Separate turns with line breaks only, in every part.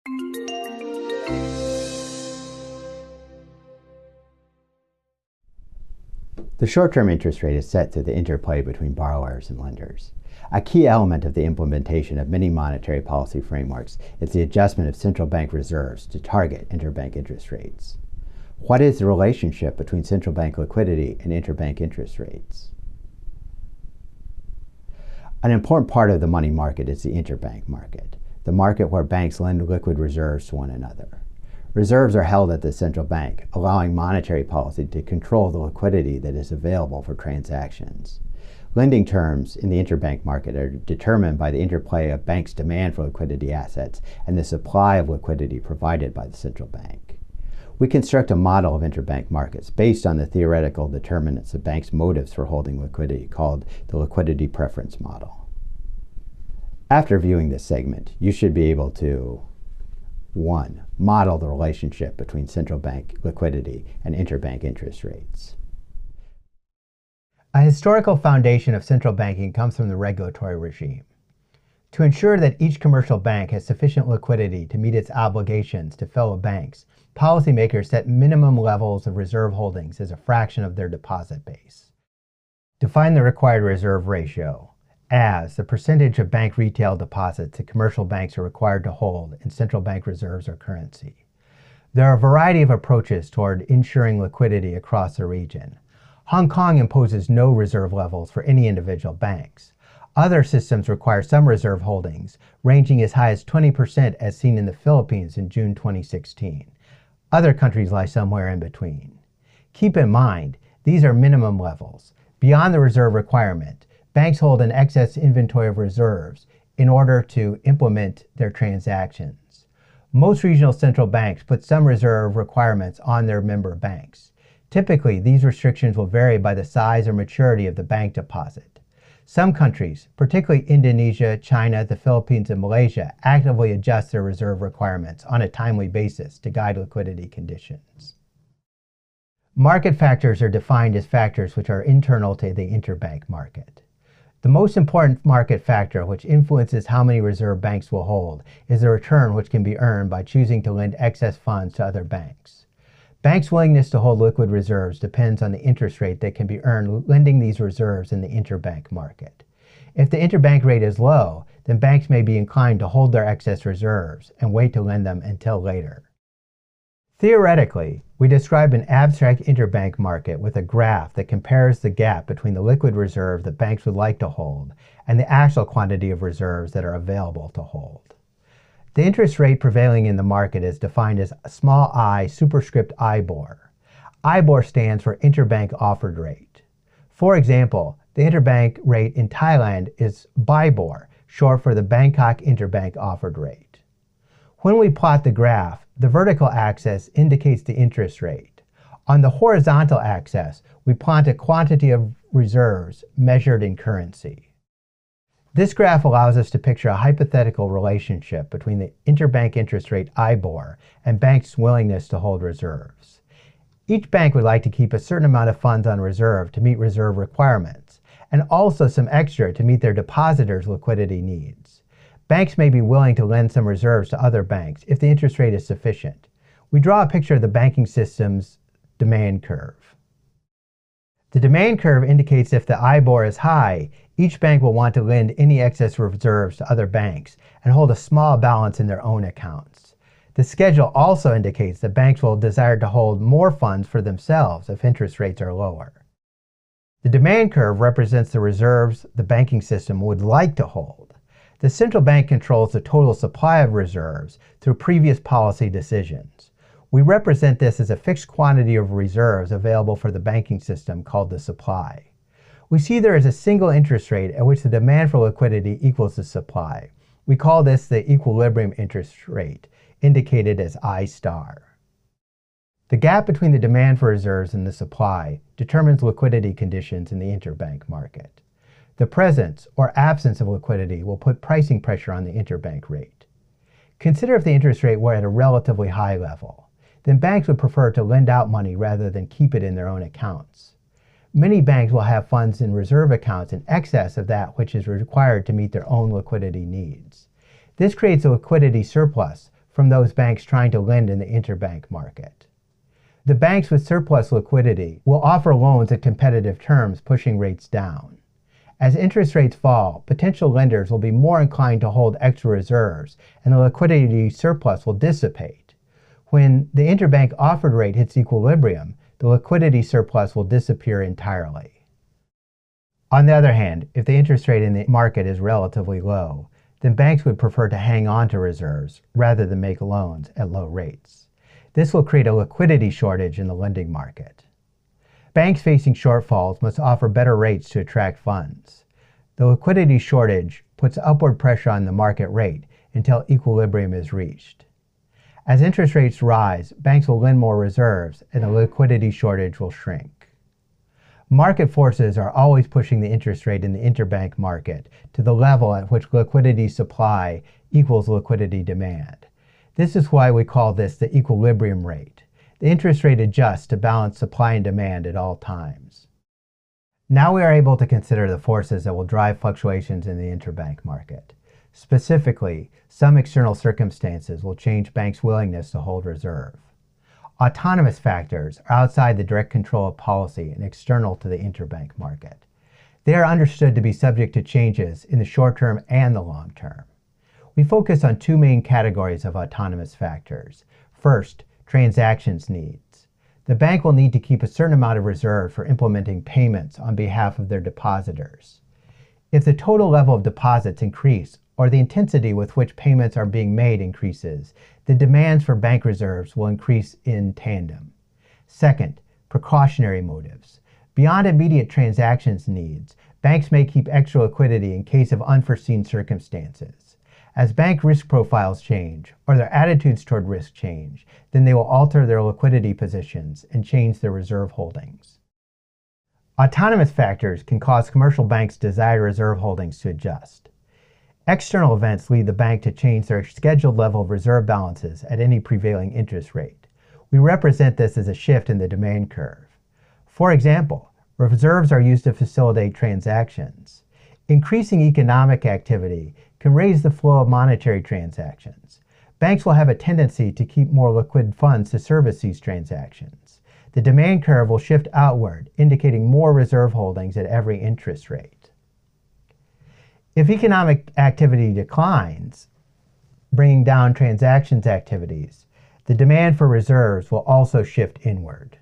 The short-term interest rate is set through the interplay between borrowers and lenders. A key element of the implementation of many monetary policy frameworks is the adjustment of central bank reserves to target interbank interest rates. What is the relationship between central bank liquidity and interbank interest rates? An important part of the money market is the interbank market, the market where banks lend liquid reserves to one another. Reserves are held at the central bank, allowing monetary policy to control the liquidity that is available for transactions. Lending terms in the interbank market are determined by the interplay of banks' demand for liquidity assets and the supply of liquidity provided by the central bank. We construct a model of interbank markets based on the theoretical determinants of banks' motives for holding liquidity, called the liquidity preference model. After viewing this segment, you should be able to 1. Model the relationship between central bank liquidity and interbank interest rates.
A historical foundation of central banking comes from the regulatory regime. To ensure that each commercial bank has sufficient liquidity to meet its obligations to fellow banks, policymakers set minimum levels of reserve holdings as a fraction of their deposit base. Define the required reserve ratio as the percentage of bank retail deposits that commercial banks are required to hold in central bank reserves or currency. There are a variety of approaches toward ensuring liquidity across the region. Hong Kong imposes no reserve levels for any individual banks. Other systems require some reserve holdings, ranging as high as 20% as seen in the Philippines in June 2016. Other countries lie somewhere in between. Keep in mind, these are minimum levels. Beyond the reserve requirement, banks hold an excess inventory of reserves in order to implement their transactions. Most regional central banks put some reserve requirements on their member banks. Typically, these restrictions will vary by the size or maturity of the bank deposit. Some countries, particularly Indonesia, China, the Philippines, and Malaysia, actively adjust their reserve requirements on a timely basis to guide liquidity conditions. Market factors are defined as factors which are internal to the interbank market. The most important market factor which influences how many reserve banks will hold is the return which can be earned by choosing to lend excess funds to other banks. Banks' willingness to hold liquid reserves depends on the interest rate that can be earned lending these reserves in the interbank market. If the interbank rate is low, then banks may be inclined to hold their excess reserves and wait to lend them until later. Theoretically, we describe an abstract interbank market with a graph that compares the gap between the liquid reserve that banks would like to hold and the actual quantity of reserves that are available to hold. The interest rate prevailing in the market is defined as small I superscript IBOR. IBOR stands for interbank offered rate. For example, the interbank rate in Thailand is BIBOR, short for the Bangkok Interbank Offered Rate. When we plot the graph, the vertical axis indicates the interest rate. On the horizontal axis, we plot a quantity of reserves measured in currency. This graph allows us to picture a hypothetical relationship between the interbank interest rate IBOR and banks' willingness to hold reserves. Each bank would like to keep a certain amount of funds on reserve to meet reserve requirements, and also some extra to meet their depositors' liquidity needs. Banks may be willing to lend some reserves to other banks if the interest rate is sufficient. We draw a picture of the banking system's demand curve. The demand curve indicates if the IBOR is high, each bank will want to lend any excess reserves to other banks and hold a small balance in their own accounts. The schedule also indicates that banks will desire to hold more funds for themselves if interest rates are lower. The demand curve represents the reserves the banking system would like to hold. The central bank controls the total supply of reserves through previous policy decisions. We represent this as a fixed quantity of reserves available for the banking system called the supply. We see there is a single interest rate at which the demand for liquidity equals the supply. We call this the equilibrium interest rate, indicated as I star. The gap between the demand for reserves and the supply determines liquidity conditions in the interbank market. The presence or absence of liquidity will put pricing pressure on the interbank rate. Consider if the interest rate were at a relatively high level. Then banks would prefer to lend out money rather than keep it in their own accounts. Many banks will have funds in reserve accounts in excess of that which is required to meet their own liquidity needs. This creates a liquidity surplus from those banks trying to lend in the interbank market. The banks with surplus liquidity will offer loans at competitive terms, pushing rates down. As interest rates fall, potential lenders will be more inclined to hold extra reserves, and the liquidity surplus will dissipate. When the interbank offered rate hits equilibrium, the liquidity surplus will disappear entirely. On the other hand, if the interest rate in the market is relatively low, then banks would prefer to hang on to reserves rather than make loans at low rates. This will create a liquidity shortage in the lending market. Banks facing shortfalls must offer better rates to attract funds. The liquidity shortage puts upward pressure on the market rate until equilibrium is reached. As interest rates rise, banks will lend more reserves and the liquidity shortage will shrink. Market forces are always pushing the interest rate in the interbank market to the level at which liquidity supply equals liquidity demand. This is why we call this the equilibrium rate. The interest rate adjusts to balance supply and demand at all times. Now we are able to consider the forces that will drive fluctuations in the interbank market. Specifically, some external circumstances will change banks' willingness to hold reserve. Autonomous factors are outside the direct control of policy and external to the interbank market. They are understood to be subject to changes in the short term and the long term. We focus on two main categories of autonomous factors. First, transactions needs. The bank will need to keep a certain amount of reserve for implementing payments on behalf of their depositors. If the total level of deposits increase or the intensity with which payments are being made increases, the demands for bank reserves will increase in tandem. Second, precautionary motives. Beyond immediate transactions needs, banks may keep extra liquidity in case of unforeseen circumstances. As bank risk profiles change, or their attitudes toward risk change, then they will alter their liquidity positions and change their reserve holdings. Autonomous factors can cause commercial banks' desired reserve holdings to adjust. External events lead the bank to change their scheduled level of reserve balances at any prevailing interest rate. We represent this as a shift in the demand curve. For example, reserves are used to facilitate transactions. Increasing economic activity can raise the flow of monetary transactions. Banks will have a tendency to keep more liquid funds to service these transactions. The demand curve will shift outward, indicating more reserve holdings at every interest rate. If economic activity declines, bringing down transactions activities, the demand for reserves will also shift inward.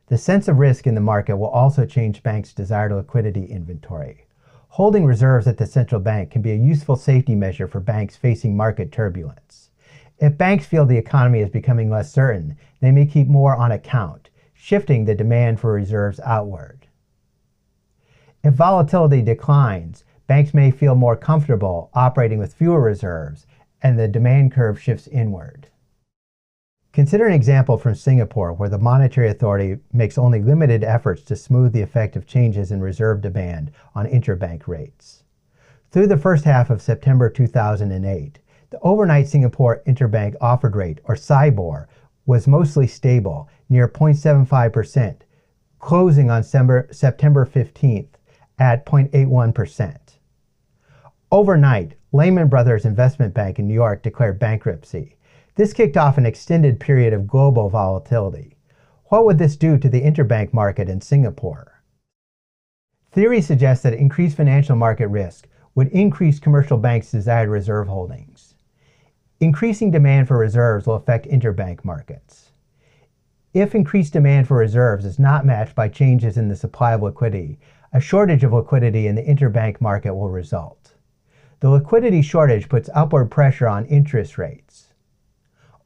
The sense of risk in the market will also change banks' desired liquidity inventory. Holding reserves at the central bank can be a useful safety measure for banks facing market turbulence. If banks feel the economy is becoming less certain, they may keep more on account, shifting the demand for reserves outward. If volatility declines, banks may feel more comfortable operating with fewer reserves, and the demand curve shifts inward. Consider an example from Singapore where the Monetary Authority makes only limited efforts to smooth the effect of changes in reserve demand on interbank rates. Through the first half of September 2008, the overnight Singapore interbank offered rate, or SIBOR, was mostly stable, near 0.75%, closing on September 15th at 0.81%. Overnight, Lehman Brothers Investment Bank in New York declared bankruptcy. This kicked off an extended period of global volatility. What would this do to the interbank market in Singapore? Theory suggests that increased financial market risk would increase commercial banks' desired reserve holdings. Increasing demand for reserves will affect interbank markets. If increased demand for reserves is not matched by changes in the supply of liquidity, a shortage of liquidity in the interbank market will result. The liquidity shortage puts upward pressure on interest rates.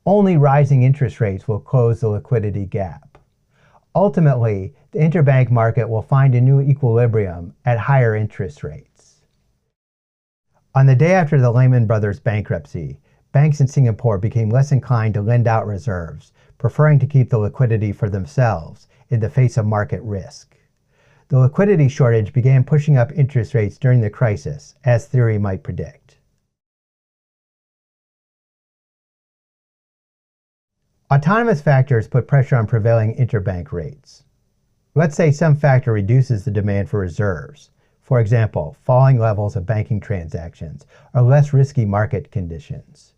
Only rising interest rates will close the liquidity gap. Ultimately, the interbank market will find a new equilibrium at higher interest rates. On the day after the Lehman Brothers bankruptcy, banks in Singapore became less inclined to lend out reserves, preferring to keep the liquidity for themselves in the face of market risk. The liquidity shortage began pushing up interest rates during the crisis, as theory might predict. Autonomous factors put pressure on prevailing interbank rates. Let's say some factor reduces the demand for reserves. For example, falling levels of banking transactions or less risky market conditions.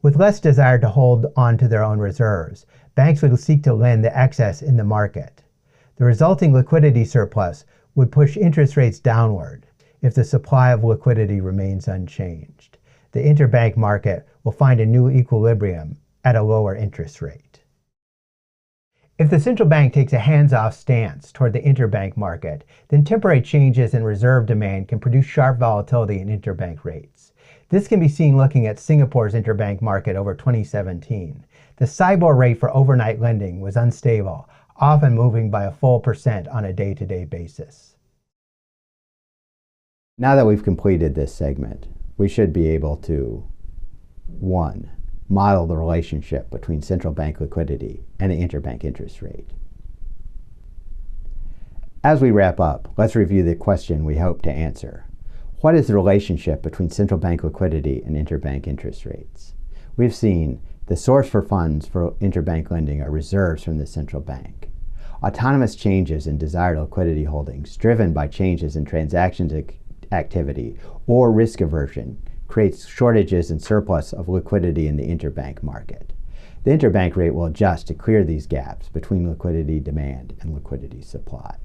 With less desire to hold on to their own reserves, banks would seek to lend the excess in the market. The resulting liquidity surplus would push interest rates downward if the supply of liquidity remains unchanged. The interbank market will find a new equilibrium at a lower interest rate. If the central bank takes a hands-off stance toward the interbank market, then temporary changes in reserve demand can produce sharp volatility in interbank rates. This can be seen looking at Singapore's interbank market over 2017. The SIBOR rate for overnight lending was unstable, often moving by a full % on a day-to-day basis.
Now that we've completed this segment, we should be able to 1. Model the relationship between central bank liquidity and the interbank interest rate. As we wrap up, let's review the question we hope to answer. What is the relationship between central bank liquidity and interbank interest rates? We've seen the source for funds for interbank lending are reserves from the central bank. Autonomous changes in desired liquidity holdings driven by changes in transactions activity or risk aversion creates shortages and surplus of liquidity in the interbank market. The interbank rate will adjust to clear these gaps between liquidity demand and liquidity supply.